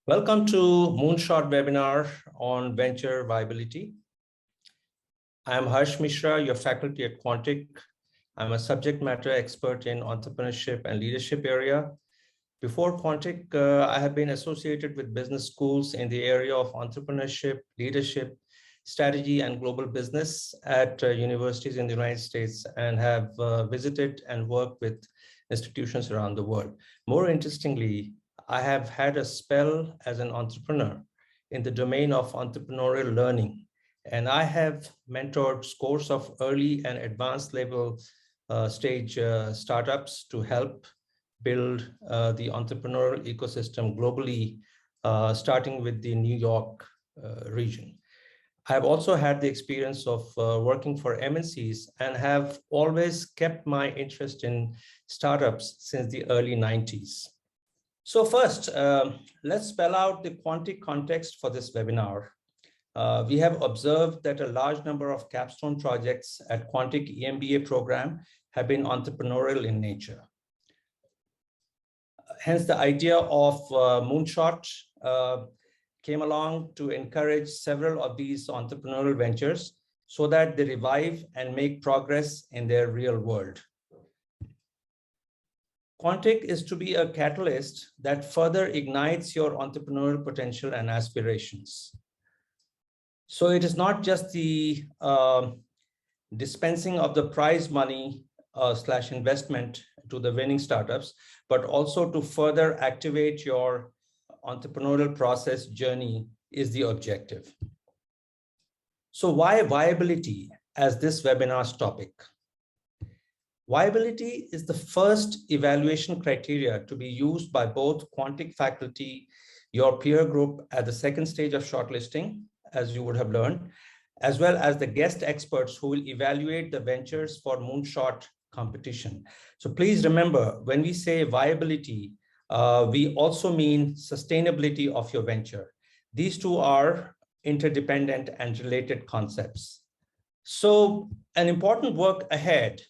Welcome to Moonshot webinar on venture viability. I'm Harsh Mishra, your faculty at Quantic. I'm a subject matter expert in entrepreneurship and leadership area. Before Quantic, I have been associated with business schools in the area of entrepreneurship, leadership, strategy, and global business at universities in the United States, and have visited and worked with institutions around the world. More interestingly, I have had a spell as an entrepreneur in the domain of entrepreneurial learning, and I have mentored scores of early and advanced level stage startups to help build the entrepreneurial ecosystem globally, starting with the New York region. I've also had the experience of working for MNCs and have always kept my interest in startups since the early 90s. So first, let's spell out the Quantic context for this webinar. We have observed that a large number of capstone projects at Quantic EMBA program have been entrepreneurial in nature. Hence, the idea of Moonshot came along to encourage several of these entrepreneurial ventures so that they revive and make progress in their real world. Quantic is to be a catalyst that further ignites your entrepreneurial potential and aspirations. So it is not just the dispensing of the prize money / investment to the winning startups, but also to further activate your entrepreneurial process journey is the objective. So why viability as this webinar's topic? Viability is the first evaluation criteria to be used by both Quantic faculty, your peer group at the second stage of shortlisting, as you would have learned, as well as the guest experts who will evaluate the ventures for Moonshot competition. So please remember, when we say viability, we also mean sustainability of your venture. These two are interdependent and related concepts. So an important work ahead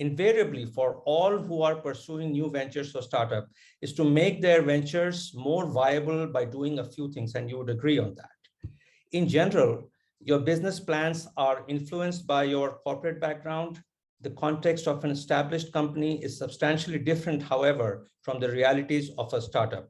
invariably for all who are pursuing new ventures or startup is to make their ventures more viable by doing a few things, and you would agree on that. In general, your business plans are influenced by your corporate background. The context of an established company is substantially different, however, from the realities of a startup.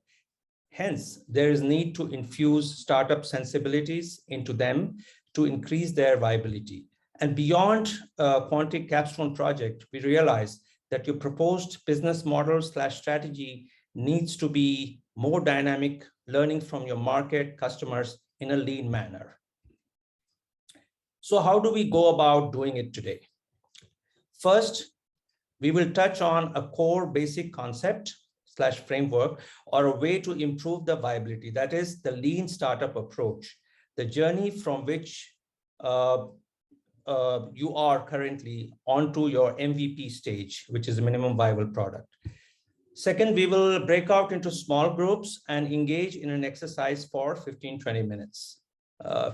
Hence, there is need to infuse startup sensibilities into them to increase their viability. And beyond Quantic capstone project, we realize that your proposed business model / strategy needs to be more dynamic, learning from your market customers in a lean manner. So how do we go about doing it today? First, we will touch on a core basic concept / framework or a way to improve the viability. That is the lean startup approach, the journey from which you are currently onto your MVP stage, which is a minimum viable product. Second, we will break out into small groups and engage in an exercise for 15-20 minutes,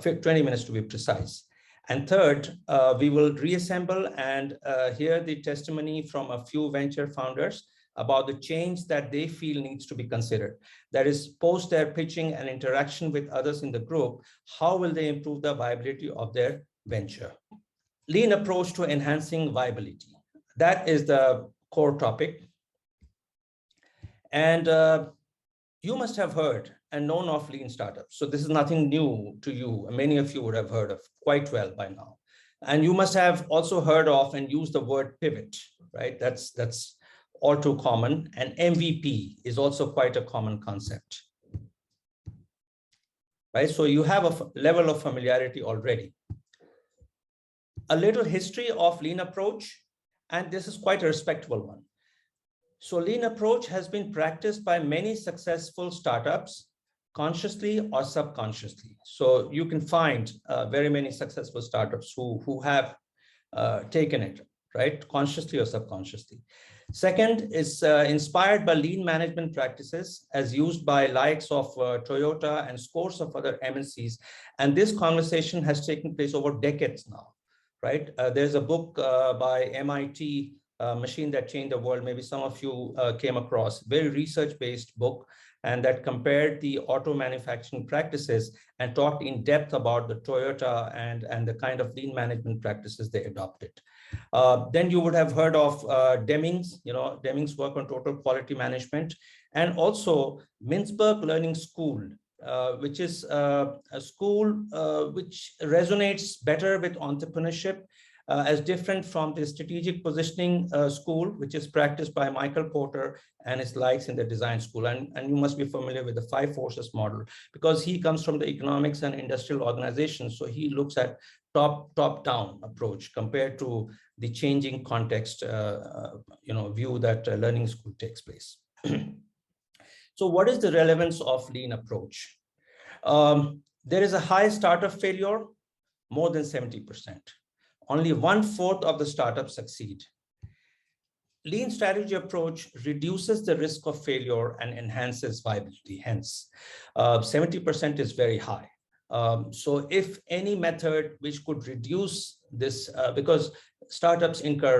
20 minutes to be precise. And third, we will reassemble and hear the testimony from a few venture founders about the change that they feel needs to be considered. That is, post their pitching and interaction with others in the group, how will they improve the viability of their venture? Lean approach to enhancing viability. That is the core topic. And you must have heard and known of lean startups. So this is nothing new to you. Many of you would have heard of quite well by now. And you must have also heard of and used the word pivot, right? That's all too common. And MVP is also quite a common concept, right? So you have a level of familiarity already. A little history of lean approach, and this is quite a respectable one. So lean approach has been practiced by many successful startups, consciously or subconsciously. So you can find very many successful startups who have taken it, right? Consciously or subconsciously. Second is inspired by lean management practices as used by likes of Toyota and scores of other MNCs. And this conversation has taken place over decades now, right? There's a book by MIT, Machine That Changed the World. Maybe some of you came across, very research-based book. and that compared the auto manufacturing practices and talked in depth about the Toyota and the kind of lean management practices they adopted. Then you would have heard of Deming's, Deming's work on total quality management, and also Mintzberg Learning School, which is a school which resonates better with entrepreneurship, as different from the strategic positioning school, which is practiced by Michael Porter and his likes in the design school. And you must be familiar with the 5 forces model, because he comes from the economics and industrial organization. So he looks at top-down approach compared to the changing context view that learning school takes place. So what is the relevance of lean approach? There is a high startup failure, more than 70%. Only 1/4 of the startups succeed. Lean strategy approach reduces the risk of failure and enhances viability. Hence, 70% is very high. So if any method which could reduce this, because startups incur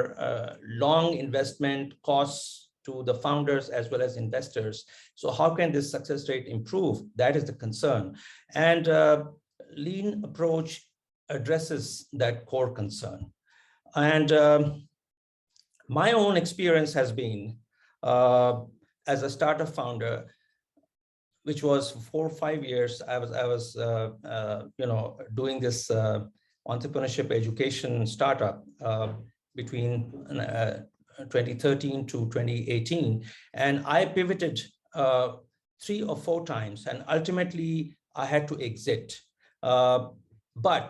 long investment costs to the founders as well as investors. So how can this success rate improve? That is the concern. And lean approach addresses that core concern. And my own experience has been as a startup founder, which was 4 or 5 years. I was doing this entrepreneurship education startup between 2013 to 2018, and I pivoted 3 or 4 times, and ultimately I had to exit. But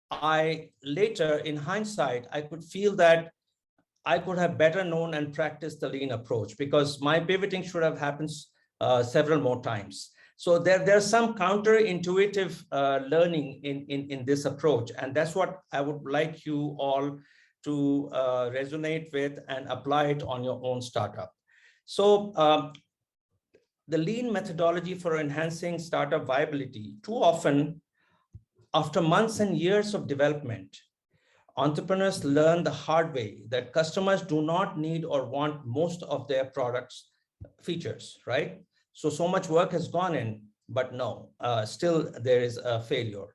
I later, in hindsight, I could feel that I could have better known and practiced the lean approach, because my pivoting should have happened several more times. So there's some counterintuitive learning in this approach, and that's what I would like you all to resonate with and apply it on your own startup. So the lean methodology for enhancing startup viability, too often, after months and years of development, entrepreneurs learn the hard way that customers do not need or want most of their products' features, right? So much work has gone in, but no, still there is a failure.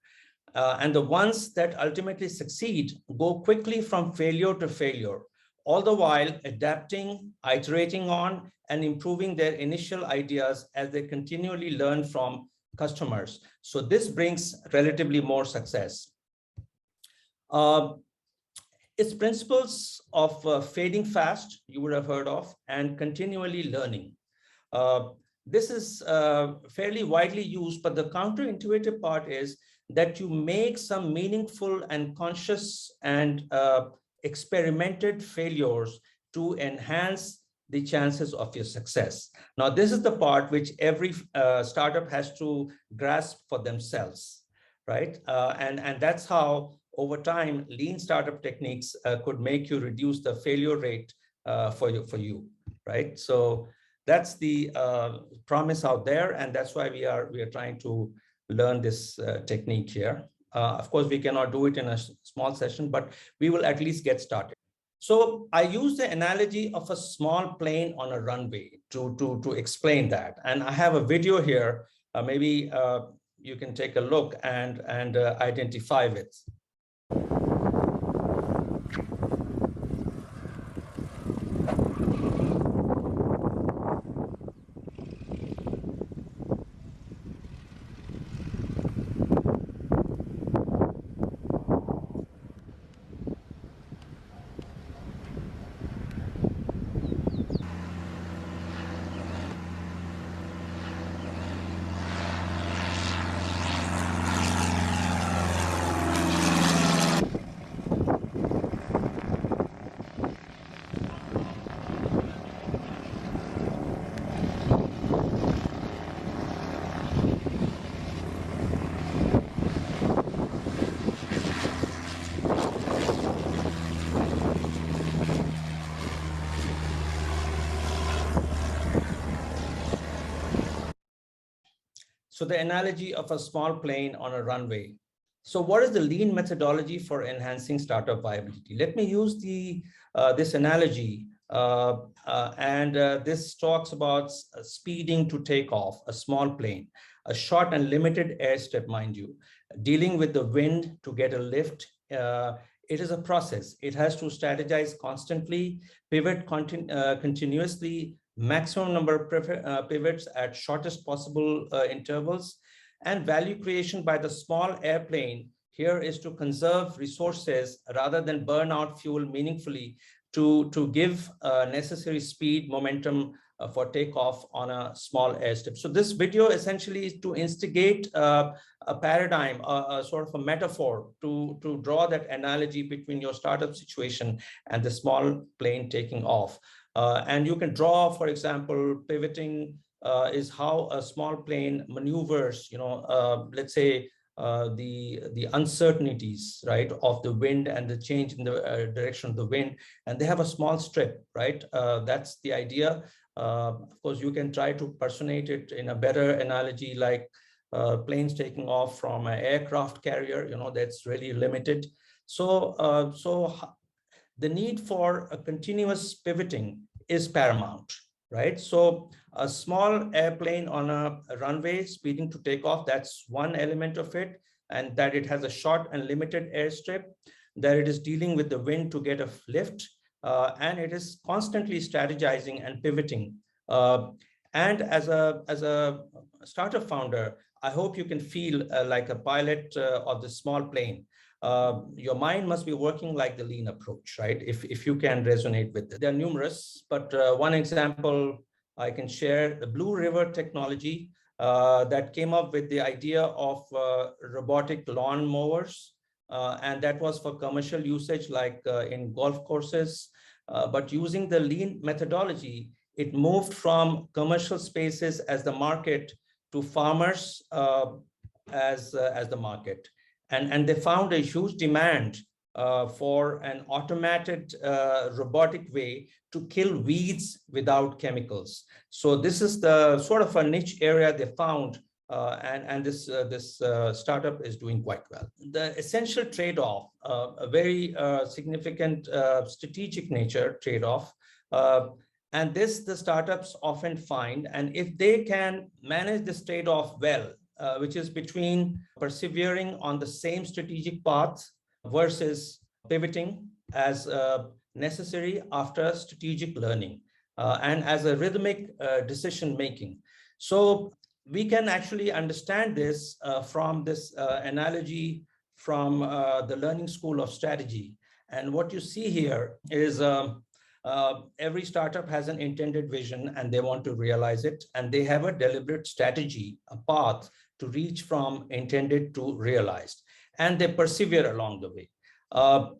And the ones that ultimately succeed go quickly from failure to failure, all the while adapting, iterating on, and improving their initial ideas as they continually learn from customers. So this brings relatively more success. Its principles of failing fast, you would have heard of, and continually learning. This is fairly widely used, but the counterintuitive part is that you make some meaningful and conscious and experimented failures to enhance the chances of your success. Now, this is the part which every startup has to grasp for themselves, right? And that's how, over time, lean startup techniques could make you reduce the failure rate for you, right? So that's the promise out there, and that's why we are trying to learn this technique here. Of course, we cannot do it in a small session, but we will at least get started. So I use the analogy of a small plane on a runway to explain that. And I have a video here. Maybe you can take a look and identify with. So the analogy of a small plane on a runway. So what is the lean methodology for enhancing startup viability? Let me use this analogy This talks about speeding to take off a small plane, a short and limited airstrip, mind you, dealing with the wind to get a lift. It is a process. It has to strategize constantly, pivot continuously, maximum number of pivots at shortest possible intervals, and value creation by the small airplane here is to conserve resources rather than burn out fuel meaningfully to give necessary speed, momentum for takeoff on a small airstrip. So this video essentially is to instigate a paradigm, a sort of a metaphor to draw that analogy between your startup situation and the small plane taking off. And you can draw, for example, pivoting is how a small plane maneuvers, let's say, the uncertainties, right, of the wind and the change in the direction of the wind, and they have a small strip, right? That's the idea. Of course, you can try to personate it in a better analogy, like planes taking off from an aircraft carrier, that's really limited. So, the need for a continuous pivoting is paramount, right? So a small airplane on a runway speeding to take off, that's one element of it, and that it has a short and limited airstrip, that it is dealing with the wind to get a lift, and it is constantly strategizing and pivoting. And as a startup founder, I hope you can feel like a pilot of the small plane. Your mind must be working like the lean approach, right? If you can resonate with it. There are numerous, but one example I can share, the Blue River technology that came up with the idea of robotic lawn mowers. And that was for commercial usage, like in golf courses. But using the lean methodology, it moved from commercial spaces as the market to farmers as the market. And they found a huge demand for an automated robotic way to kill weeds without chemicals. So this is the sort of a niche area they found, and this startup is doing quite well. The essential trade-off, a very significant strategic nature trade-off, and this the startups often find, and if they can manage this trade-off well, which is between persevering on the same strategic path versus pivoting as necessary after strategic learning and as a rhythmic decision making. So we can actually understand this from this analogy from the Learning School of Strategy. And what you see here is every startup has an intended vision and they want to realize it, and they have a deliberate strategy, a path to reach from intended to realized, and they persevere along the way.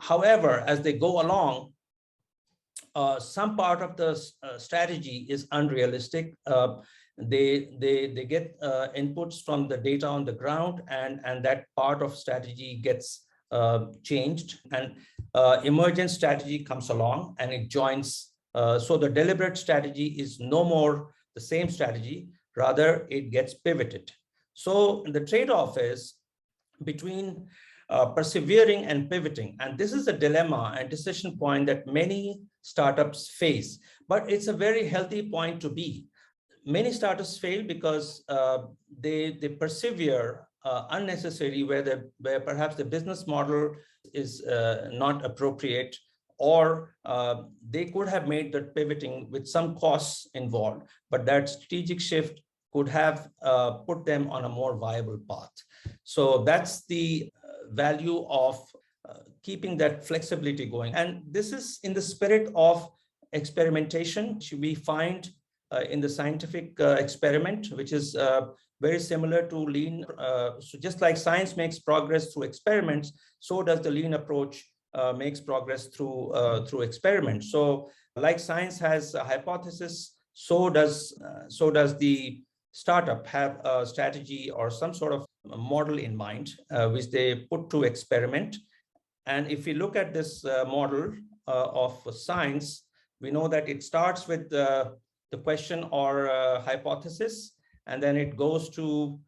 However, as they go along, some part of the strategy is unrealistic. They get inputs from the data on the ground, and that part of strategy gets changed, and emergent strategy comes along and it joins. So the deliberate strategy is no more the same strategy, rather it gets pivoted. So the trade-off is between persevering and pivoting. And this is a dilemma and decision point that many startups face, but it's a very healthy point to be. Many startups fail because they persevere unnecessarily, where perhaps the business model is not appropriate, or they could have made that pivoting with some costs involved, but that strategic shift could have put them on a more viable path. So that's the value of keeping that flexibility going. And this is in the spirit of experimentation, which we find in the scientific experiment, which is very similar to lean. So just like science makes progress through experiments, so does the lean approach makes progress through experiments. So like science has a hypothesis, so does the startup have a strategy or some sort of model in mind, which they put to experiment. And if we look at this model of science, we know that it starts with the question or hypothesis, and then it goes to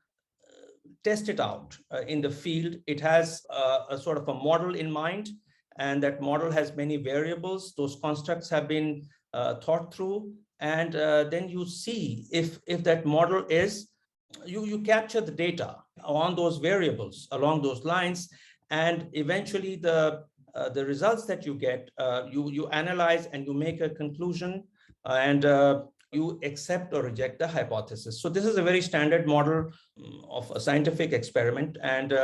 test it out in the field. It has a sort of a model in mind, and that model has many variables. Those constructs have been thought through, and then you see if that model is, you capture the data on those variables along those lines, and eventually the results that you get, you analyze and you make a conclusion, and you accept or reject the hypothesis. So this is a very standard model of a scientific experiment, and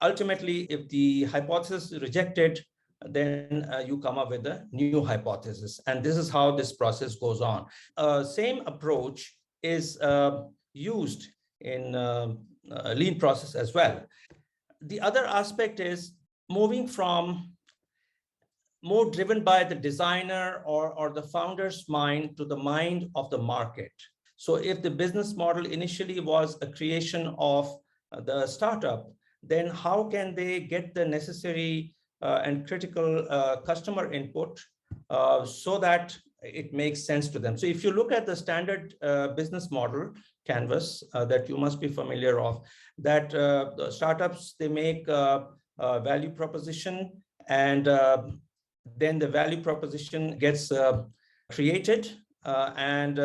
ultimately, if the hypothesis is rejected, then you come up with a new hypothesis. And this is how this process goes on. Same approach is used in a lean process as well. The other aspect is moving from more driven by the designer or the founder's mind to the mind of the market. So if the business model initially was a creation of the startup, then how can they get the necessary and critical customer input so that it makes sense to them? So if you look at the standard business model canvas that you must be familiar of, that the startups, they make a value proposition, and then the value proposition gets created, and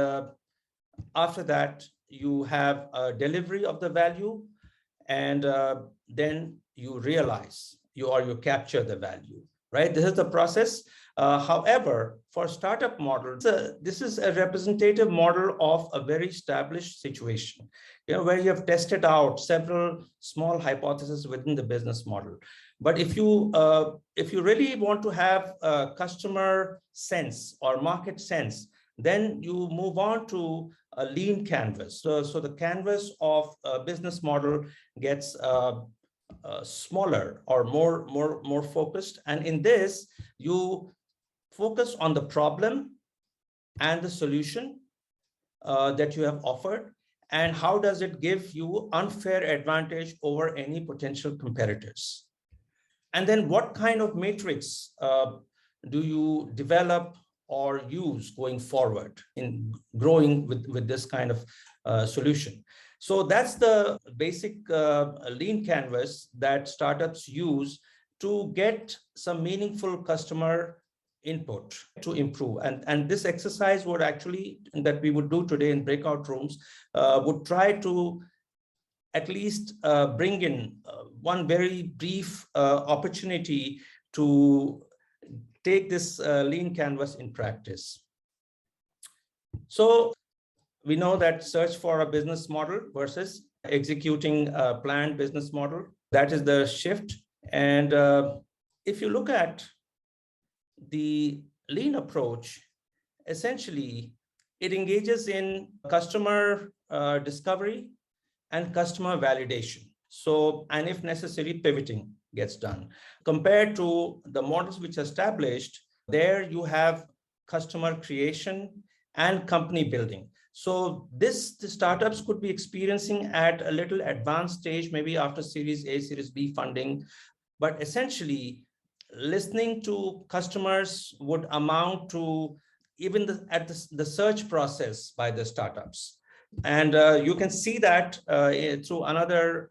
after that you have a delivery of the value, and then you realize you capture the value, right? This is the process. However, for startup models, this is a representative model of a very established situation, where you have tested out several small hypotheses within the business model. But if you really want to have a customer sense or market sense, then you move on to a lean canvas. So the canvas of a business model gets smaller or more focused. And in this, you focus on the problem and the solution that you have offered, and how does it give you unfair advantage over any potential competitors. And then what kind of matrix do you develop or use going forward in growing with this kind of solution? So that's the basic lean canvas that startups use to get some meaningful customer input to improve. And this exercise would actually, that we would do today in breakout rooms, would try to at least bring in one very brief opportunity to take this lean canvas in practice. So we know that search for a business model versus executing a planned business model, that is the shift. And if you look at the lean approach, essentially it engages in customer discovery and customer validation. So, and if necessary, pivoting gets done. Compared to the models which are established, there you have customer creation and company building. So the startups could be experiencing at a little advanced stage, maybe after Series A, Series B funding. But essentially, listening to customers would amount to even at the search process by the startups. And you can see that through another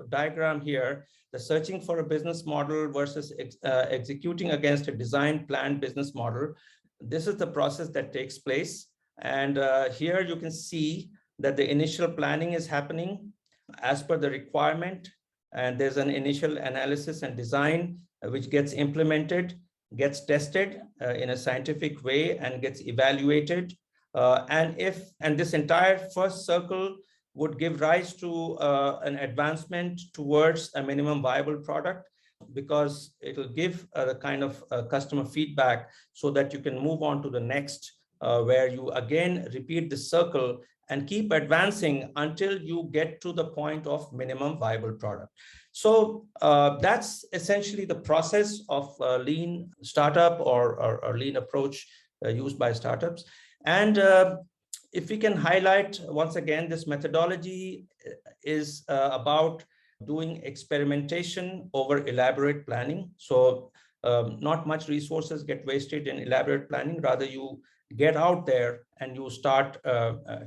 diagram here, the searching for a business model versus executing against a design planned business model. This is the process that takes place. And here you can see that the initial planning is happening as per the requirement. And there's an initial analysis and design which gets implemented, gets tested in a scientific way, and gets evaluated. And this entire first circle would give rise to an advancement towards a minimum viable product, because it will give the kind of customer feedback so that you can move on to the next, where you again repeat the circle and keep advancing until you get to the point of minimum viable product. So that's essentially the process of lean startup or lean approach used by startups. And if we can highlight once again, this methodology is about doing experimentation over elaborate planning. So not much resources get wasted in elaborate planning. Rather, you get out there and you start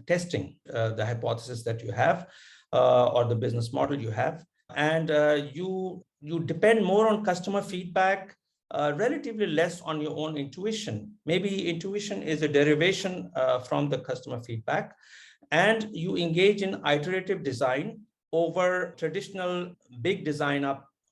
testing the hypothesis that you have or the business model you have. And you depend more on customer feedback relatively less on your own intuition. Maybe intuition is a derivation from the customer feedback, and you engage in iterative design over traditional big design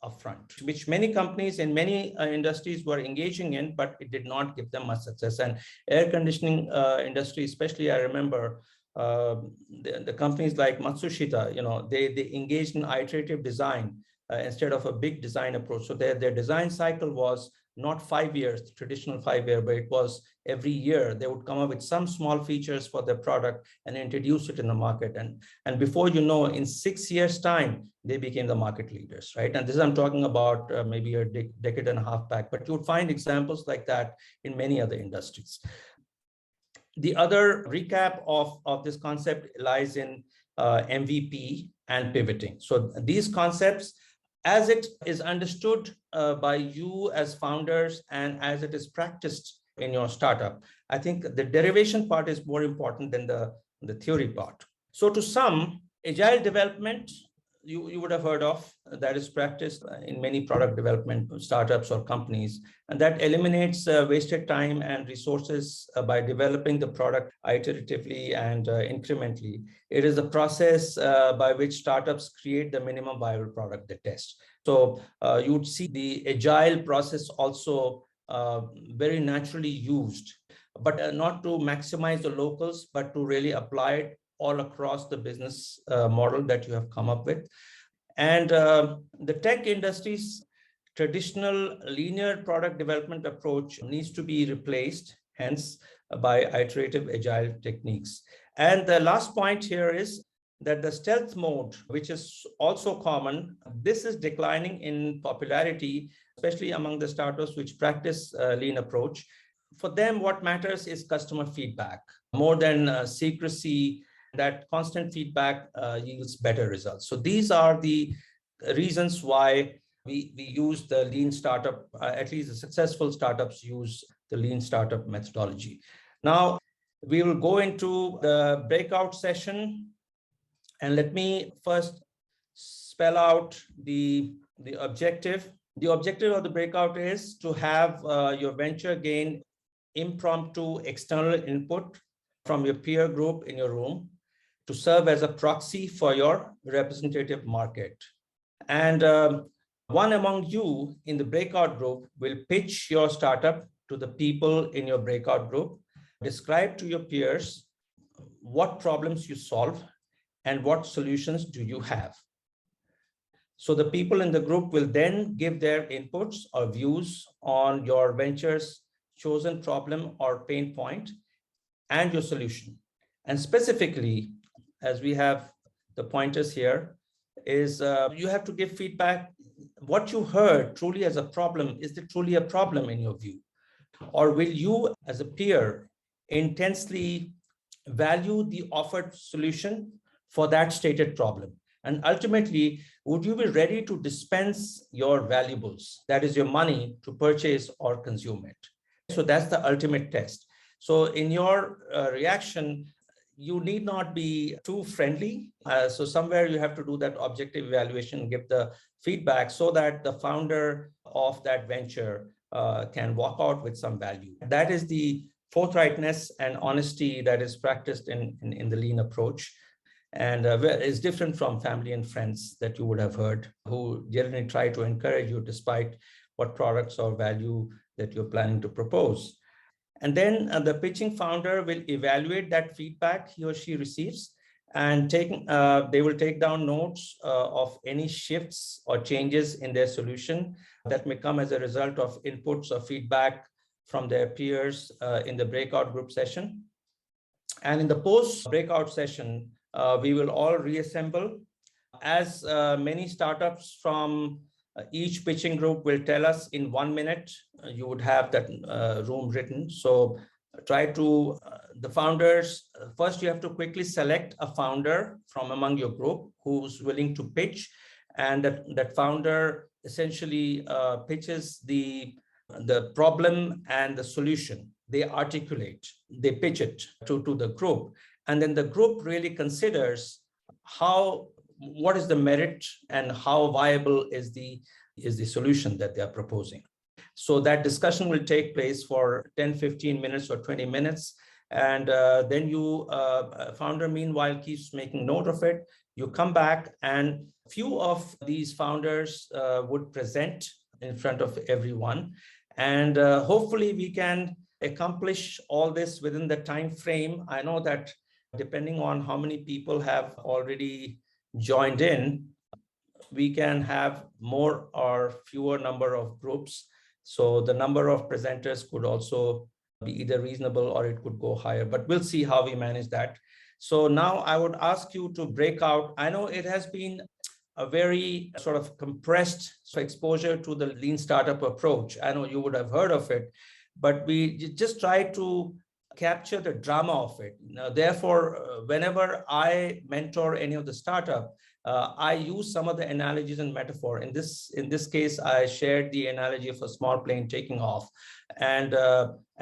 upfront, which many companies in many industries were engaging in, but it did not give them much success. And air conditioning industry, especially, I remember the companies like Matsushita, they engaged in iterative design instead of a big design approach. So their design cycle was not 5 years, traditional 5 year, but it was every year they would come up with some small features for their product and introduce it in the market. And before you know, in 6 years time, they became the market leaders, right? And this I'm talking about maybe a decade and a half back, but you would find examples like that in many other industries. The other recap of this concept lies in MVP and pivoting. So these concepts, as it is understood by you as founders and as it is practiced in your startup, I think the derivation part is more important than the theory part. So to some, agile development, you would have heard of, that is practiced in many product development startups or companies, and that eliminates wasted time and resources by developing the product iteratively and incrementally. It is a process by which startups create the minimum viable product they test. So you would see the agile process also very naturally used, but not to maximize the locals, but to really apply it all across the business model that you have come up with. And the tech industry's traditional linear product development approach needs to be replaced, hence by iterative agile techniques. And the last point here is that the stealth mode, which is also common, this is declining in popularity, especially among the startups which practice lean approach. For them, what matters is customer feedback more than secrecy. That constant feedback yields better results. So these are the reasons why we use the lean startup, at least the successful startups use the lean startup methodology. Now, we will go into the breakout session. And let me first spell out the objective. The objective of the breakout is to have your venture gain impromptu external input from your peer group in your room to serve as a proxy for your representative market. And one among you in the breakout group will pitch your startup to the people in your breakout group, describe to your peers what problems you solve and what solutions do you have. So the people in the group will then give their inputs or views on your venture's chosen problem or pain point and your solution. And specifically, as we have the pointers here, is you have to give feedback. What you heard truly as a problem, is it truly a problem in your view? Or will you as a peer intensely value the offered solution for that stated problem? And ultimately, would you be ready to dispense your valuables, that is your money, to purchase or consume it? So that's the ultimate test. So in your reaction, you need not be too friendly. So somewhere you have to do that objective evaluation, give the feedback so that the founder of that venture can walk out with some value. That is the forthrightness and honesty that is practiced in the lean approach. And is different from family and friends that you would have heard, who generally try to encourage you despite what products or value that you're planning to propose. And then the pitching founder will evaluate that feedback he or she receives, and they will take down notes of any shifts or changes in their solution that may come as a result of inputs or feedback from their peers in the breakout group session. And in the post breakout session, we will all reassemble. As many startups from each pitching group will tell us in 1 minute, you would have that room written. So try to, the founders, first you have to quickly select a founder from among your group who's willing to pitch. And that founder essentially pitches the problem and the solution. They articulate, they pitch it to the group. And then the group really considers what is the merit and how viable is the solution that they are proposing. So that discussion will take place for 10, 15 minutes or 20 minutes. And then you, founder, meanwhile, keeps making note of it. You come back, and few of these founders would present in front of everyone. And hopefully we can accomplish all this within the time frame. I know that depending on how many people have already joined in, we can have more or fewer number of groups. So the number of presenters could also be either reasonable or it could go higher, but we'll see how we manage that. So now I would ask you to break out. I know it has been a very sort of compressed exposure to the lean startup approach. I know you would have heard of it, but we just try to capture the drama of it. Now, therefore, whenever I mentor any of the startup, I use some of the analogies and metaphor. In this case, I shared the analogy of a small plane taking off, and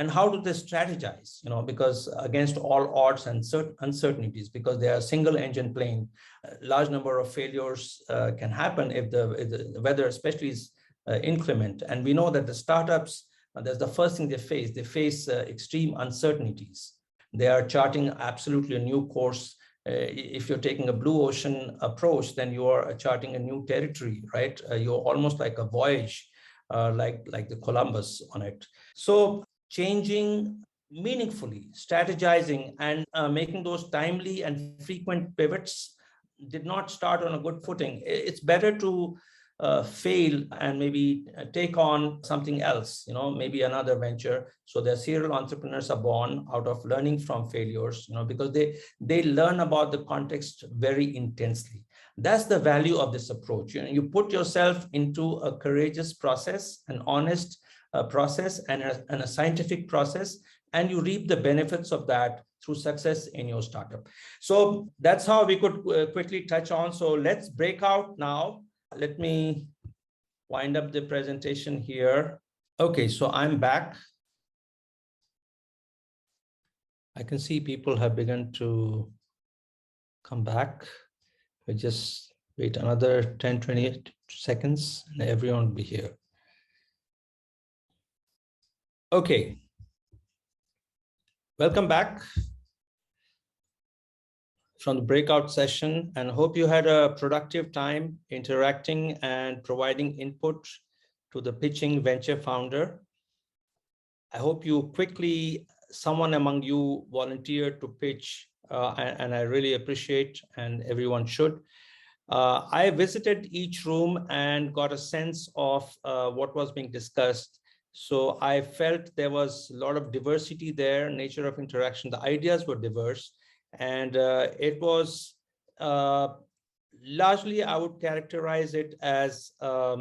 how do they strategize? You know, because against all odds and uncertainties, because they are a single engine plane, a large number of failures can happen if the weather, especially, is inclement. And we know that the startups, that's the first thing they face. They face extreme uncertainties. They are charting absolutely a new course. If you're taking a blue ocean approach, then you are charting a new territory, right? You're almost like a voyage, like the Columbus on it. So changing meaningfully, strategizing, and making those timely and frequent pivots did not start on a good footing. It's better to fail and maybe take on something else, you know, maybe another venture. So the serial entrepreneurs are born out of learning from failures, you know, because they learn about the context very intensely. That's the value of this approach. You know, you put yourself into a courageous process, an honest process, and a scientific process, and you reap the benefits of that through success in your startup. So that's how we could quickly touch on. So let's break out now. Let me wind up the presentation here. Okay, so I'm back. I can see people have begun to come back. We just wait another 10, 20 seconds and everyone will be here. Okay. Welcome back from the breakout session, and hope you had a productive time interacting and providing input to the pitching venture founder. I hope you quickly, someone among you volunteered to pitch, and I really appreciate, and everyone should. I visited each room and got a sense of what was being discussed. So I felt there was a lot of diversity there, nature of interaction. The ideas were diverse, and it was largely, I would characterize it as a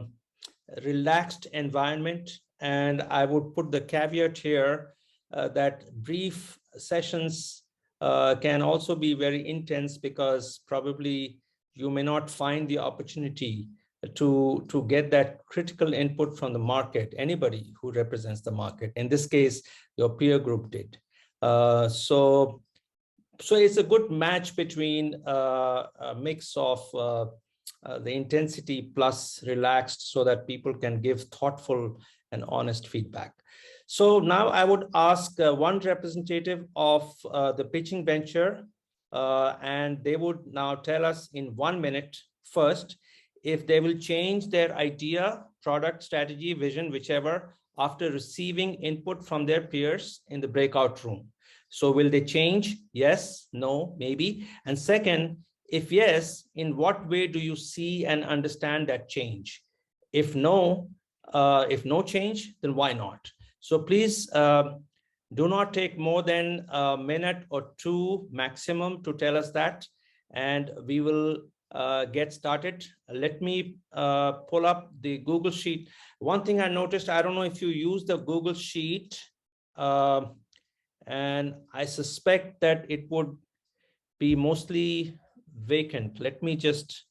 relaxed environment. And I would put the caveat here that brief sessions can also be very intense, because probably you may not find the opportunity to get that critical input from the market, anybody who represents the market. In this case, your peer group did. So it's a good match between a mix of the intensity plus relaxed, so that people can give thoughtful and honest feedback. So now I would ask one representative of the pitching venture, and they would now tell us in 1 minute first if they will change their idea, product, strategy, vision, whichever, after receiving input from their peers in the breakout room. So will they change? Yes, no, maybe. And second, if yes, in what way do you see and understand that change? If no change, then why not? So please do not take more than a minute or two maximum to tell us that, and we will get started. Let me pull up the Google Sheet. One thing I noticed, I don't know if you use the Google Sheet, and I suspect that it would be mostly vacant. Let me just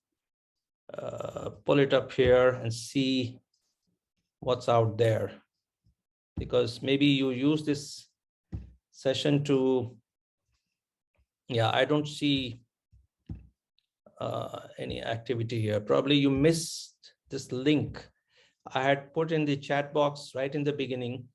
pull it up here and see what's out there, because maybe you use this session to, yeah, I don't see any activity here. Probably you missed this link. I had put in the chat box right in the beginning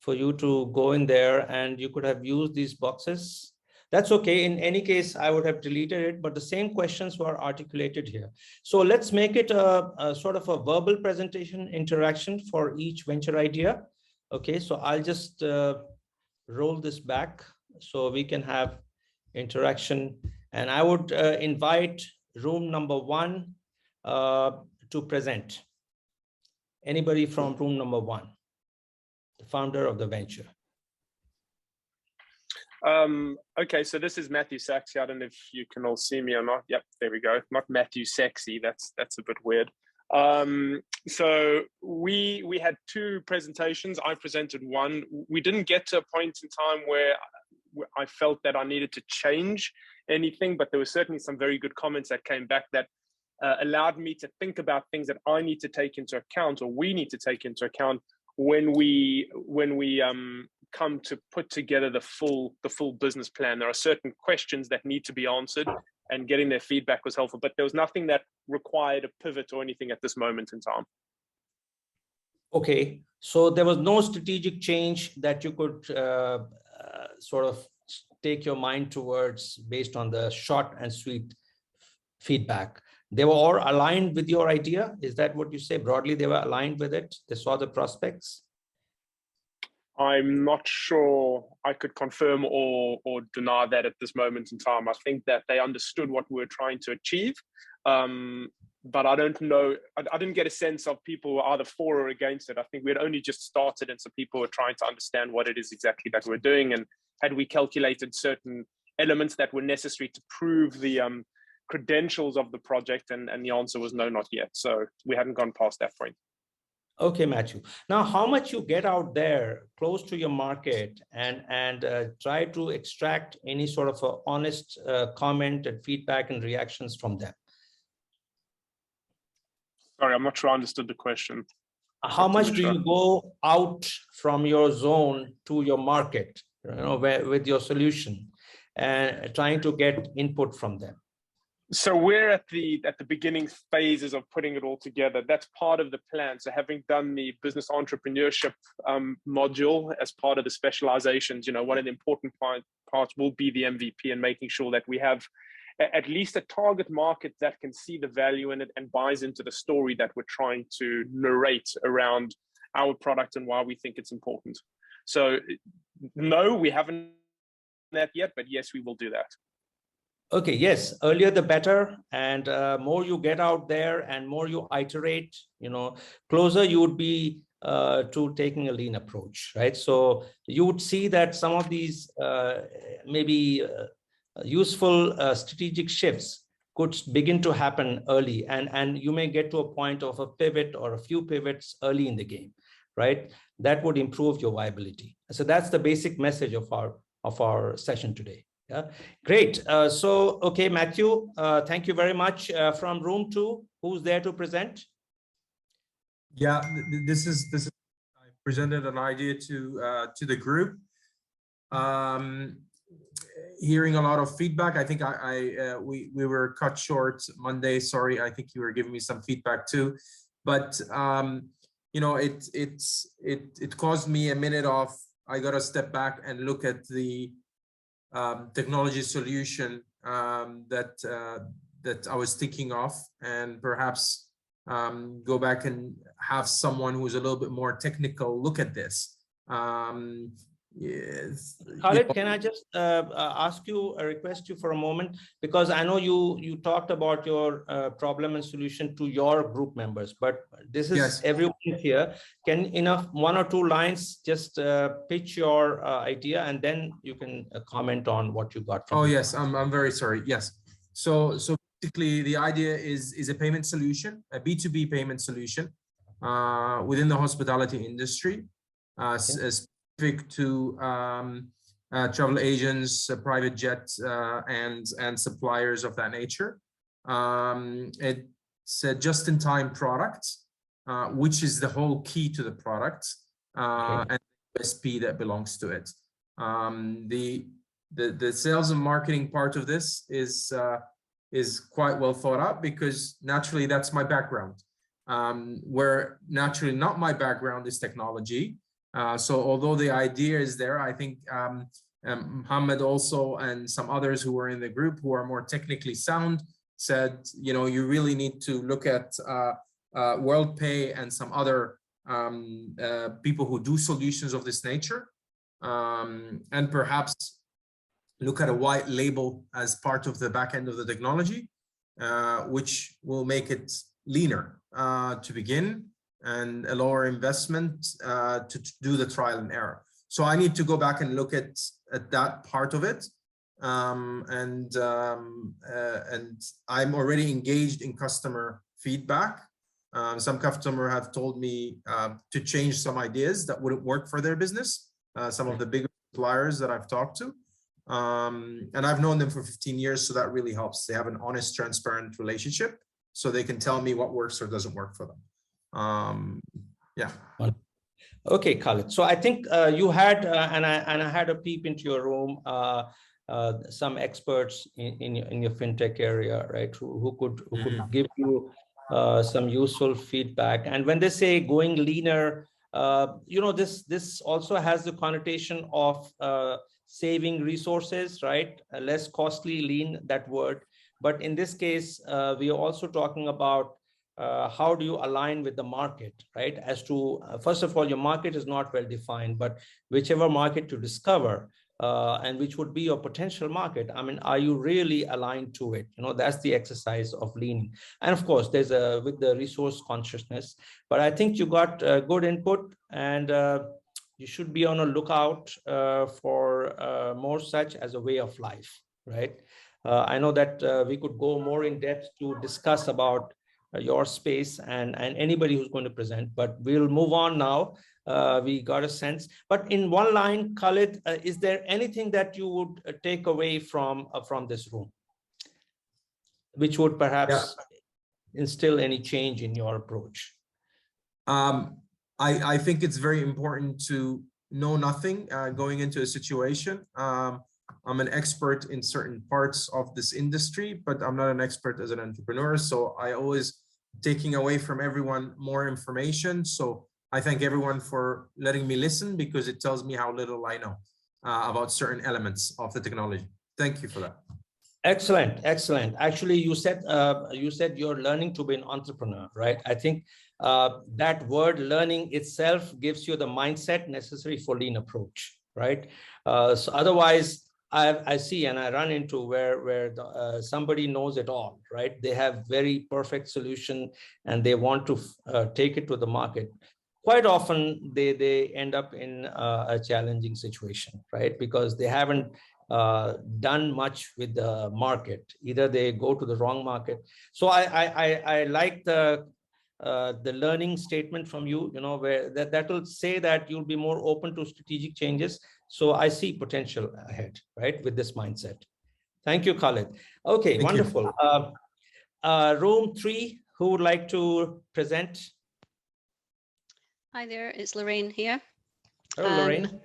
for you to go in there, and you could have used these boxes. That's okay. In any case, I would have deleted it, but the same questions were articulated here. So let's make it a sort of a verbal presentation interaction for each venture idea. Okay, so I'll just roll this back so we can have interaction. And I would invite room number 1 to present. Anybody from room number 1, the founder of the venture. Okay, so this is Matthew Sachs. I don't know if you can all see me or not. Yep, there we go. Not Matthew Sexy. That's a bit weird. So we had 2 presentations. I presented one. We didn't get to a point in time where I felt that I needed to change anything, but there were certainly some very good comments that came back that allowed me to think about things that I need to take into account, or we need to take into account when we come to put together the full business plan. There are certain questions that need to be answered, and getting their feedback was helpful, but there was nothing that required a pivot or anything at this moment in time. Okay, so there was no strategic change that you could sort of take your mind towards based on the short and sweet feedback. They were all aligned with your idea. Is that what you say? Broadly, they were aligned with it. They saw the prospects. I'm not sure I could confirm or deny that at this moment in time. I think that they understood what we were trying to achieve, but I don't know. I didn't get a sense of people were either for or against it. I think we had only just started, and so people were trying to understand what it is exactly that we're doing, and had we calculated certain elements that were necessary to prove the credentials of the project, and the answer was no, not yet. So we hadn't gone past that point. Okay, Matthew. Now, how much you get out there close to your market and try to extract any sort of a honest comment and feedback and reactions from them? Sorry, I'm not sure I understood the question. How much do you go out from your zone to your market, with your solution, and trying to get input from them? So we're at the beginning phases of putting it all together. That's part of the plan. So having done the business entrepreneurship module as part of the specializations, one of the important parts will be the MVP, and making sure that we have at least a target market that can see the value in it and buys into the story that we're trying to narrate around our product and why we think it's important. So no, we haven't done that yet, but yes, we will do that. Okay, yes, earlier the better, and more you get out there and more you iterate, closer you would be to taking a lean approach, right? So you would see that some of these maybe useful strategic shifts could begin to happen early, and you may get to a point of a pivot or a few pivots early in the game, right? That would improve your viability. So that's the basic message of our session today. Yeah, great. Okay, Matthew, thank you very much. From room 2, who's there to present? Yeah, this is I presented an idea to the group. Hearing a lot of feedback. I think we were cut short Monday. Sorry, I think you were giving me some feedback too, but it caused me a minute of I got to step back and look at the technology solution that I was thinking of, and perhaps go back and have someone who's a little bit more technical look at this. Yes. Khalid, can I just request you for a moment, because I know you talked about your problem and solution to your group members, but this is yes. Everyone here. Can in 1 or 2 lines just pitch your idea, and then you can comment on what you got from. Oh yes, I'm very sorry. Yes. So basically the idea is a payment solution, a B2B payment solution within the hospitality industry. Okay. To travel agents, private jets, and suppliers of that nature. It's a just-in-time product, which is the whole key to the product, okay. And the USP that belongs to it. The sales and marketing part of this is quite well thought out, because naturally that's my background. where naturally not my background is technology. So although the idea is there, I think Mohammed also and some others who were in the group who are more technically sound said, you know, you really need to look at WorldPay and some other people who do solutions of this nature, and perhaps look at a white label as part of the back end of the technology, which will make it leaner to begin and a lower investment to do the trial and error. So I need to go back and look at that part of it. And I'm already engaged in customer feedback. Some customers have told me to change some ideas that wouldn't work for their business. Some of the bigger suppliers that I've talked to. And I've known them for 15 years, so that really helps. They have an honest, transparent relationship, so they can tell me what works or doesn't work for them. Yeah. Okay, Khalid. So I think you had, and I had a peep into your room, some experts in your fintech area, right? Who could give you some useful feedback. And when they say going leaner, you know, this also has the connotation of saving resources, right? Less costly, lean, that word. But in this case, we are also talking about how do you align with the market, right? As to, first of all, your market is not well defined, but whichever market to discover and which would be your potential market, I mean, are you really aligned to it? You know, that's the exercise of leaning. And of course, there's with the resource consciousness, but I think you got good input, and you should be on a lookout for more such as a way of life, right? I know that we could go more in depth to discuss about your space and anybody who's going to present, but we'll move on now. We got a sense, but in one line, Khalid, is there anything that you would take away from this room, which would perhaps instill any change in your approach? I think it's very important to know nothing going into a situation. I'm an expert in certain parts of this industry, but I'm not an expert as an entrepreneur. So I always taking away from everyone more information. So I thank everyone for letting me listen, because it tells me how little I know about certain elements of the technology. Thank you for that. Excellent, excellent. Actually, you said you're learning to be an entrepreneur, right? I think that word learning itself gives you the mindset necessary for lean approach, right? So otherwise, I see and I run into where somebody knows it all, right? They have very perfect solution and they want to take it to the market. Quite often they end up in a challenging situation, right? Because they haven't done much with the market. Either they go to the wrong market. So I like the learning statement from you, you know, where that will say that you'll be more open to strategic changes. So I see potential ahead, right, with this mindset. Thank you, Khalid. Okay, Thank wonderful. Room 3, who would like to present? Hi there, it's Lorraine here. Hello, Lorraine.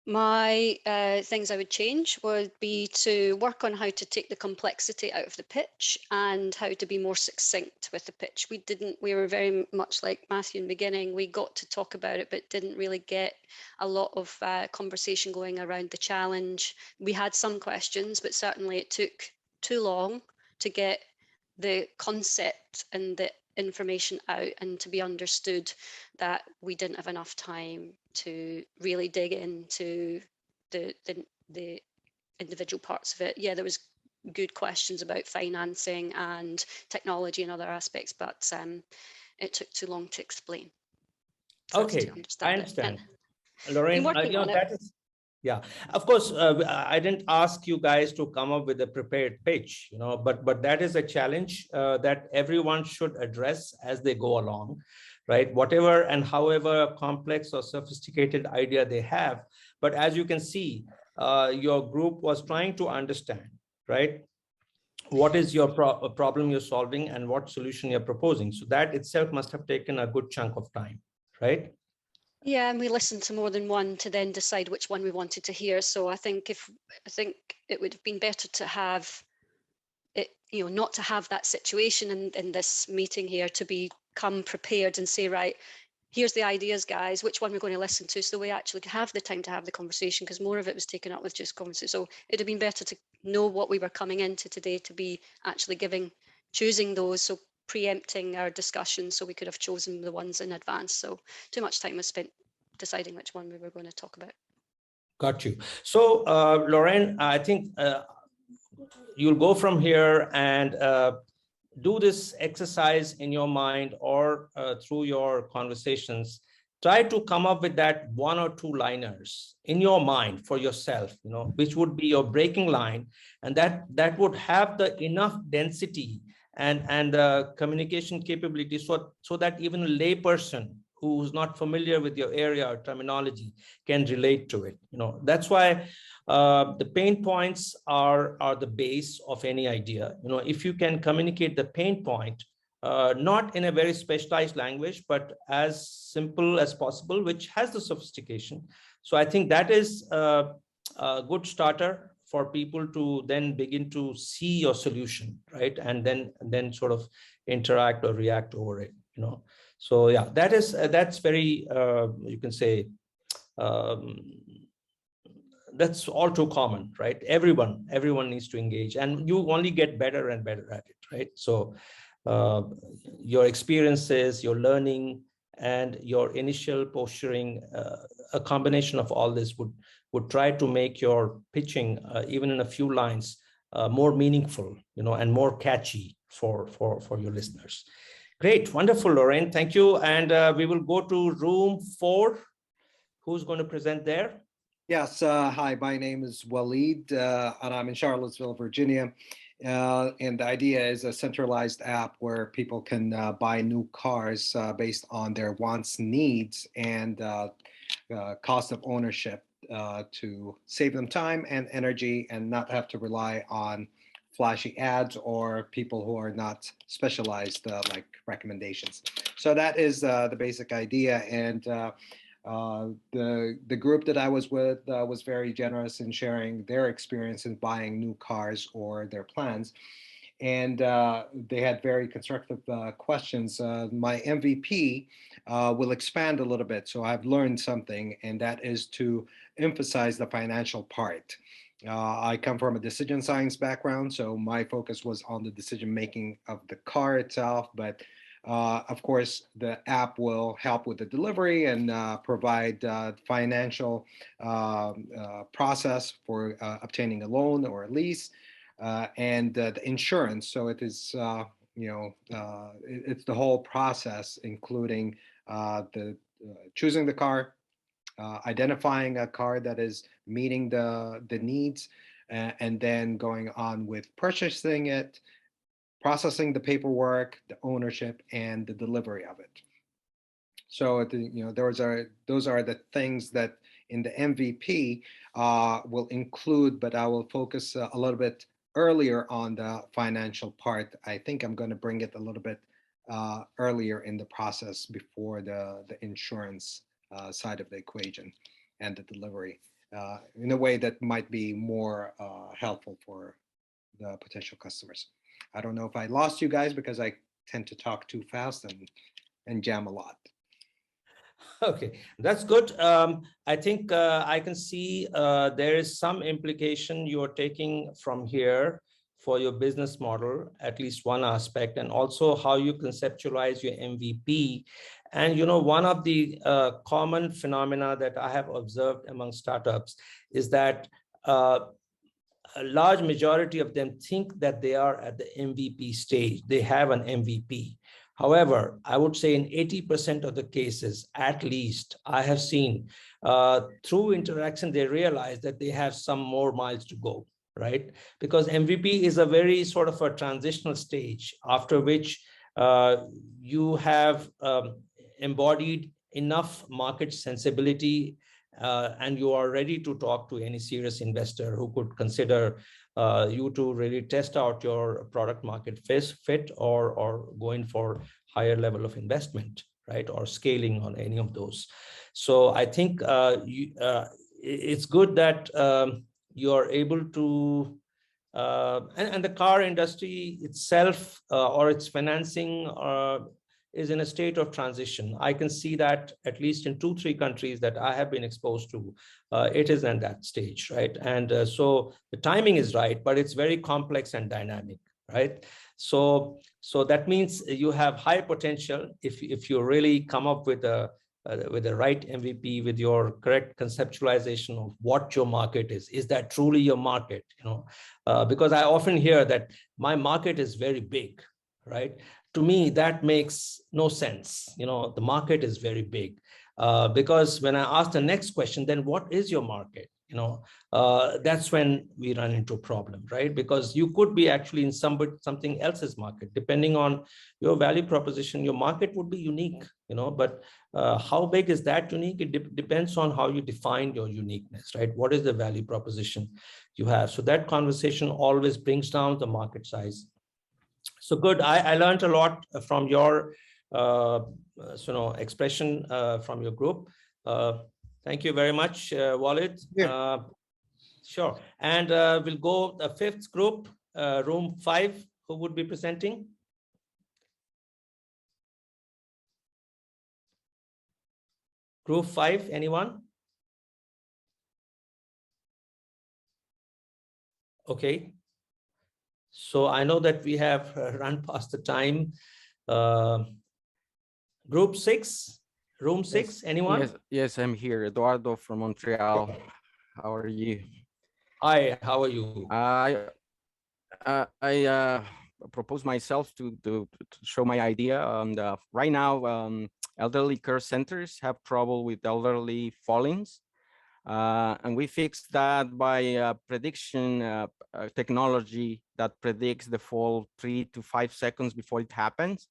My things I would change would be to work on how to take the complexity out of the pitch and how to be more succinct with the pitch. We were very much like Matthew in the beginning. We got to talk about it, but didn't really get a lot of conversation going around the challenge. We had some questions, but certainly it took too long to get the concept and the information out and to be understood, that we didn't have enough time to really dig into the individual parts of it. Yeah, there was good questions about financing and technology and other aspects, but it took too long to explain. Okay, I understand. Lorraine, that is, yeah, of course, I didn't ask you guys to come up with a prepared pitch, you know, but that is a challenge that everyone should address as they go along, right? Whatever and however complex or sophisticated idea they have. But as you can see, your group was trying to understand, right? What is your problem you're solving and what solution you're proposing? So that itself must have taken a good chunk of time, right? Yeah, and we listened to more than one to then decide which one we wanted to hear. So I think it would have been better to have it not to have that situation in this meeting here, to become prepared and say, right, here's the ideas, guys, which one we're going to listen to, so we actually have the time to have the conversation, because more of it was taken up with just conversation. So it'd have been better to know what we were coming into today, to be actually choosing those, so preempting our discussion, so we could have chosen the ones in advance. So too much time was spent deciding which one we were going to talk about. Got you. So Lorraine, I think you'll go from here and do this exercise in your mind, or through your conversations. Try to come up with that 1 or 2 liners in your mind for yourself, which would be your breaking line, and that would have the enough density and communication capability, so that even a layperson who's not familiar with your area or terminology can relate to it. That's why the pain points are the base of any idea. If you can communicate the pain point, not in a very specialized language, but as simple as possible, which has the sophistication. So I think that is a good starter for people to then begin to see your solution, right? And then sort of interact or react over it. So yeah, that's very, you can say, that's all too common, right? Everyone needs to engage, and you only get better and better at it, right? So your experiences, your learning, and your initial posturing, a combination of all this would try to make your pitching, even in a few lines, more meaningful, and more catchy for your listeners. Great, wonderful, Lorraine, thank you. And we will go to room 4. Who's going to present there? Yes, hi, my name is Waleed, and I'm in Charlottesville, Virginia. And the idea is a centralized app where people can buy new cars based on their wants, needs, and cost of ownership to save them time and energy, and not have to rely on flashy ads or people who are not specialized, like recommendations. So that is the basic idea. And the group that I was with was very generous in sharing their experience in buying new cars or their plans. And they had very constructive questions. My MVP will expand a little bit. So I've learned something, and that is to emphasize the financial part. I come from a decision science background, so my focus was on the decision making of the car itself, but of course, the app will help with the delivery and provide financial process for obtaining a loan or a lease, and the insurance. So it is, it's the whole process, including the choosing the car, identifying a car that is meeting the needs, and then going on with purchasing it, processing the paperwork, the ownership, and the delivery of it. So those are the things that in the MVP will include, but I will focus a little bit earlier on the financial part. I think I'm going to bring it a little bit earlier in the process before the insurance side of the equation and the delivery, in a way that might be more helpful for the potential customers. I don't know if I lost you guys because I tend to talk too fast and jam a lot. Okay, that's good. I think I can see there is some implication you are taking from here for your business model, at least one aspect, and also how you conceptualize your MVP. And one of the common phenomena that I have observed among startups is that a large majority of them think that they are at the MVP stage. They have an MVP. However, I would say in 80% of the cases, at least, I have seen through interaction, they realize that they have some more miles to go, right? Because MVP is a very sort of a transitional stage, after which you have embodied enough market sensibility, and you are ready to talk to any serious investor who could consider you to really test out your product market fit, or going for higher level of investment, right? Or scaling on any of those. So I think it's good that you are able to and the car industry itself or its financing is in a state of transition. I can see that at least in 2-3 countries that I have been exposed to, it is in that stage, right? And so the timing is right, but it's very complex and dynamic, right? So that means you have high potential if you really come up with the right MVP, with your correct conceptualization of what your market is. Is that truly your market? Because I often hear that my market is very big, right? To me, that makes no sense. The market is very big, because when I ask the next question, then what is your market? That's when we run into a problem, right? Because you could be actually in something else's market. Depending on your value proposition, your market would be unique, but how big is that unique? It depends on how you define your uniqueness, right? What is the value proposition you have? So that conversation always brings down the market size. So good. I learned a lot from your expression from your group. Thank you very much, Walid. Yeah. Sure. And we'll go the 5th group, room 5, who would be presenting? Group 5, anyone? Okay. So I know that we have run past the time. Group 6, room 6, anyone? Yes, I'm here. Eduardo from Montreal. How are you? Hi, how are you? I propose myself to show my idea. Right now, elderly care centers have trouble with elderly fallings. And we fixed that by prediction technology that predicts the fall 3 to 5 seconds before it happens,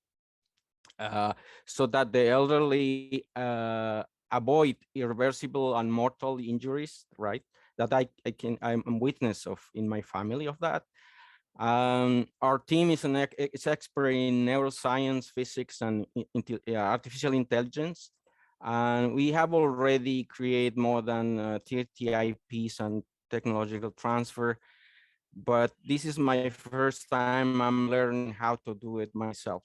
so that the elderly avoid irreversible and mortal injuries, right? That I'm witness of in my family of that. Our team is is expert in neuroscience, physics, and artificial intelligence. And we have already created more than 30 IPs and technological transfer, but this is my first time I'm learning how to do it myself.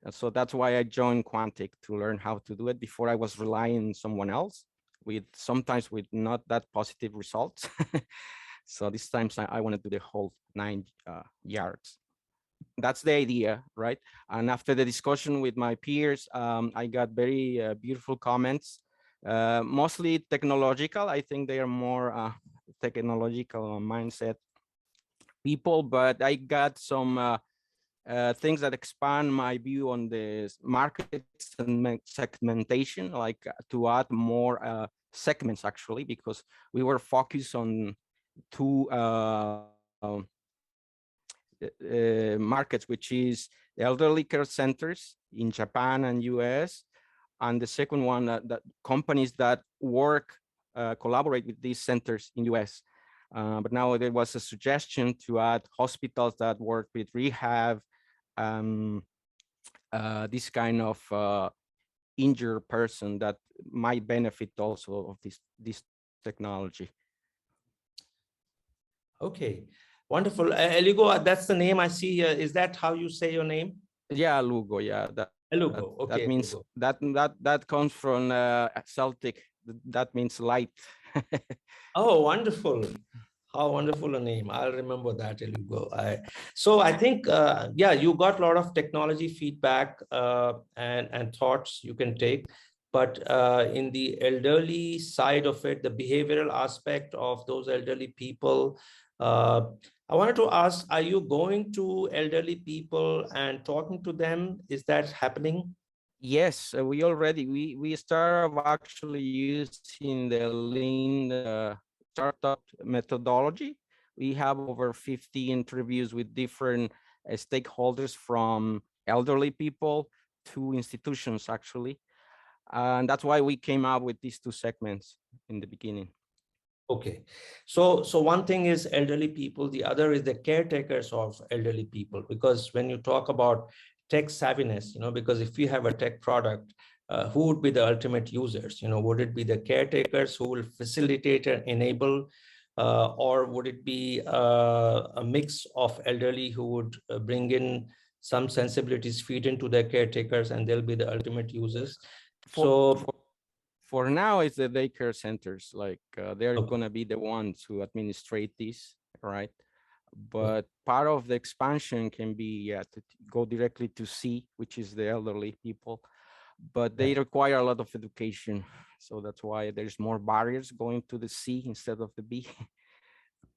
And so that's why I joined Quantic, to learn how to do it. Before, I was relying on someone else, sometimes with not that positive results. So this time I want to do the whole 9 yards. That's the idea, right? And after the discussion with my peers, I got very beautiful comments, mostly technological. I think they are more technological mindset people, but I got some things that expand my view on the market segmentation, like to add more segments, actually, because we were focused on 2 markets, which is elderly care centers in Japan and US, and the second one, that companies that collaborate with these centers in US. But now there was a suggestion to add hospitals that work with rehab, this kind of injured person that might benefit also of this technology. Okay, wonderful. Eligo, that's the name I see here. Is that how you say your name? Yeah, Lugo. Yeah, Lugo. Okay. That means Lugo. that comes from Celtic. That means light. Oh, wonderful. How wonderful a name. I'll remember that, Eligo. So I think, yeah, you got a lot of technology feedback and thoughts you can take. But in the elderly side of it, the behavioral aspect of those elderly people, I wanted to ask, are you going to elderly people and talking to them? Is that happening? Yes, we started actually using the lean startup methodology. We have over 50 interviews with different stakeholders, from elderly people to institutions, actually. And that's why we came up with these 2 segments in the beginning. Okay, so one thing is elderly people, the other is the caretakers of elderly people, because when you talk about tech savviness, because if you have a tech product, who would be the ultimate users? Would it be the caretakers who will facilitate and enable or would it be a mix of elderly who would bring in some sensibilities, feed into their caretakers, and they'll be the ultimate users? For now, it's the daycare centers. Like they're Okay. gonna be the ones who administrate this, right? But part of the expansion can be to go directly to C, which is the elderly people, but they require a lot of education. So that's why there's more barriers going to the C instead of the B.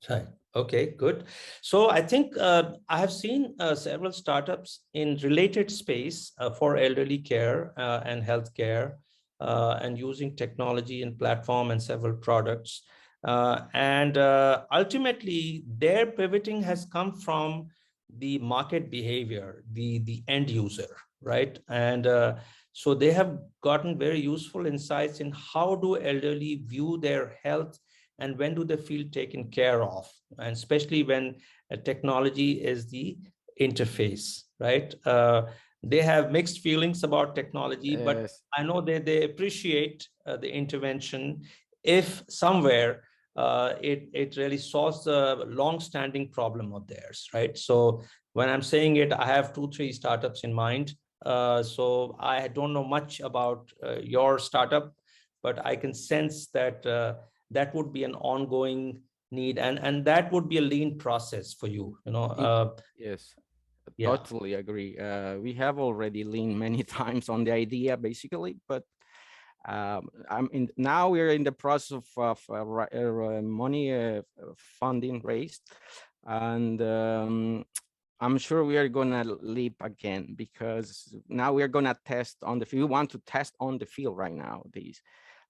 Right. Okay, good. So I think I have seen several startups in related space for elderly care and healthcare, and using technology and platform and several products. And ultimately, their pivoting has come from the market behavior, the end user, right? And so they have gotten very useful insights in how do elderly view their health and when do they feel taken care of, and especially when technology is the interface, right? They have mixed feelings about technology, but Yes. I know they appreciate the intervention if somewhere it really solves the long-standing problem of theirs, right? So when I'm saying it, I have 2-3 startups in mind. So I don't know much about your startup, but I can sense that that would be an ongoing need, and that would be a lean process for you, Yes, yeah. totally agree. We have already leaned many times on the idea, basically, but now we're in the process of money funding raised, and I'm sure we are gonna leap again, because now we are gonna test on the field. We want to test on the field right now.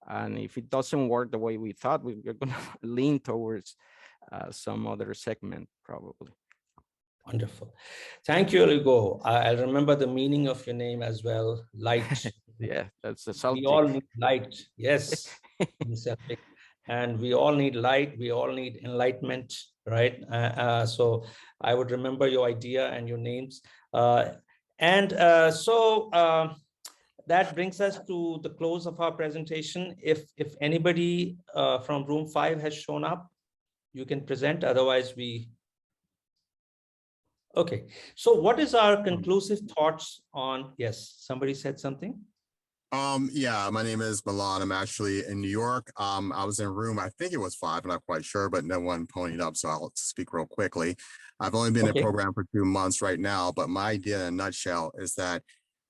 And if it doesn't work the way we thought, we're gonna lean towards some other segment probably. Wonderful. Thank you, Oligo. I'll remember the meaning of your name as well. Light. Yeah, that's the We all Celtic. need light. Yes. Celtic. And we all need light. We all need enlightenment, right? So I would remember your idea and your names. That brings us to the close of our presentation. If anybody from room 5 has shown up, you can present. Otherwise, okay. So what is our conclusive thoughts on, yes, somebody said something? Yeah, my name is Milan. I'm actually in New York. I was in room, I think it was 5, I'm not quite sure, but no one ponied up, so I'll speak real quickly. I've only been in the program for 2 months right now, but my idea in a nutshell is that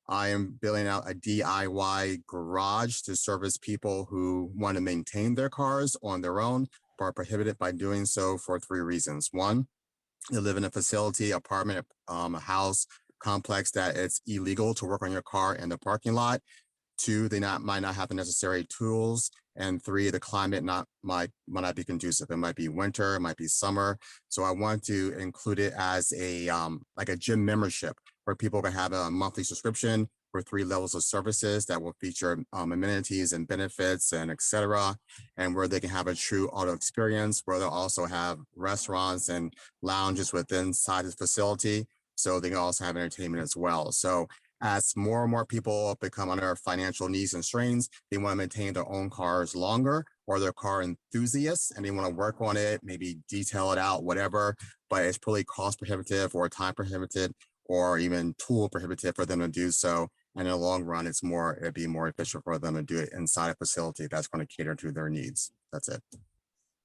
I am building out a DIY garage to service people who want to maintain their cars on their own, but are prohibited by doing so for 3 reasons. 1, they live in a facility, apartment, a house complex that it's illegal to work on your car in the parking lot. 2, they might not have the necessary tools. And 3, the climate might not be conducive. It might be winter, it might be summer. So I want to include it as a like a gym membership where people can have a monthly subscription for 3 levels of services that will feature amenities and benefits and etc. And where they can have a true auto experience, where they'll also have restaurants and lounges within inside the facility. So they can also have entertainment as well. So as more and more people become under financial needs and strains, they want to maintain their own cars longer, or they're car enthusiasts and they want to work on it, maybe detail it out, whatever, but it's probably cost prohibitive or time prohibitive or even tool prohibitive for them to do so. And in the long run, it'd be more efficient for them to do it inside a facility that's going to cater to their needs. That's it.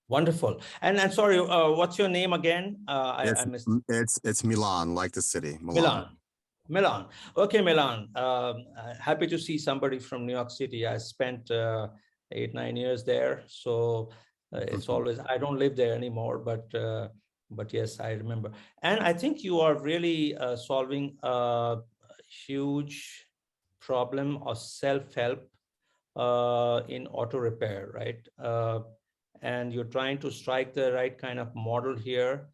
Wonderful. And I'm sorry, what's your name again? I missed. It's Milan, like the city. Milan. Okay, Milan. Happy to see somebody from New York City. I spent 8-9 years there, so it's always. I don't live there anymore, but yes, I remember. And I think you are really solving a huge problem of self-help in auto repair, right? And you're trying to strike the right kind of model here.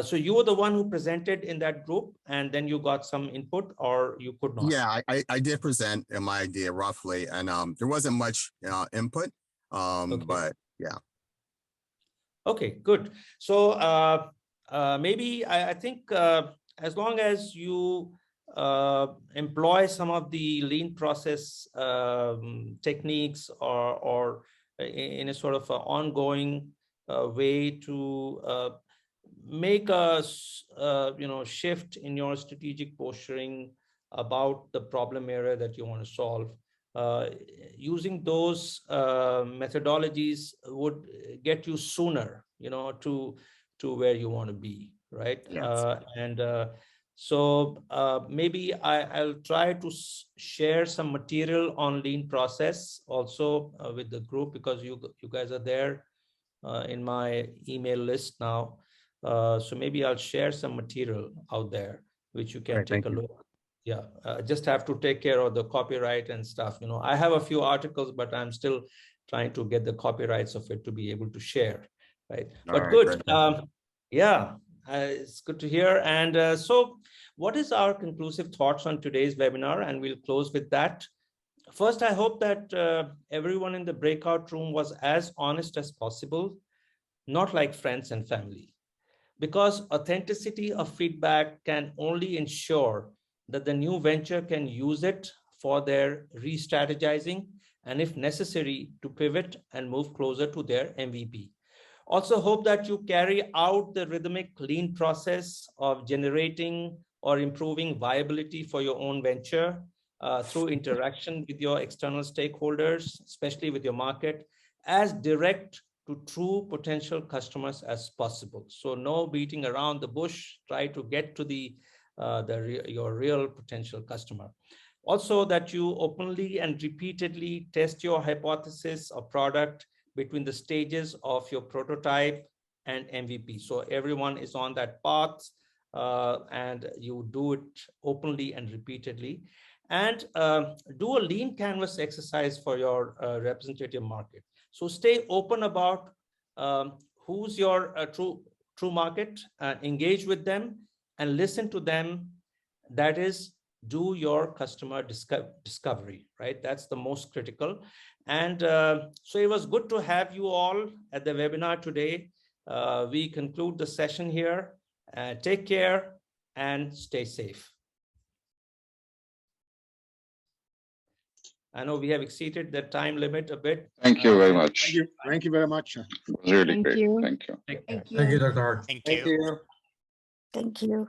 So you were the one who presented in that group, and then you got some input, or you could not? Yeah, I did present my idea roughly, and there wasn't much input, but yeah. Okay, good. So maybe I think as long as you employ some of the lean process techniques or in a sort of ongoing way to make a shift in your strategic posturing about the problem area that you want to solve. Using those methodologies would get you sooner, to where you want to be, right? Yes. So maybe I'll try to share some material on lean process also with the group, because you guys are there in my email list now. So maybe I'll share some material out there, which you can Great, take thank a you. look. Yeah, just have to take care of the copyright and stuff. I have a few articles, but I'm still trying to get the copyrights of it to be able to share, right? All But right, good. great, thank you. Yeah, it's good to hear. And so what is our conclusive thoughts on today's webinar? And we'll close with that. First, I hope that everyone in the breakout room was as honest as possible, not like friends and family, because authenticity of feedback can only ensure that the new venture can use it for their re-strategizing, and if necessary, to pivot and move closer to their MVP. Also hope that you carry out the rhythmic lean process of generating or improving viability for your own venture through interaction with your external stakeholders, especially with your market, as direct to true potential customers as possible. So no beating around the bush, try to get to your real potential customer. Also that you openly and repeatedly test your hypothesis or product between the stages of your prototype and MVP. So everyone is on that path and you do it openly and repeatedly. And do a lean canvas exercise for your representative market. So stay open about who's your true market, engage with them and listen to them. That is, do your customer discovery, right? That's the most critical. And so it was good to have you all at the webinar today. We conclude the session here. Take care and stay safe. I know we have exceeded the time limit a bit. Thank you very much. Thank you. Thank you very much. It was really Thank great. you. Thank you. Thank Thank you, Dr. Hart. Thank you. Thank you.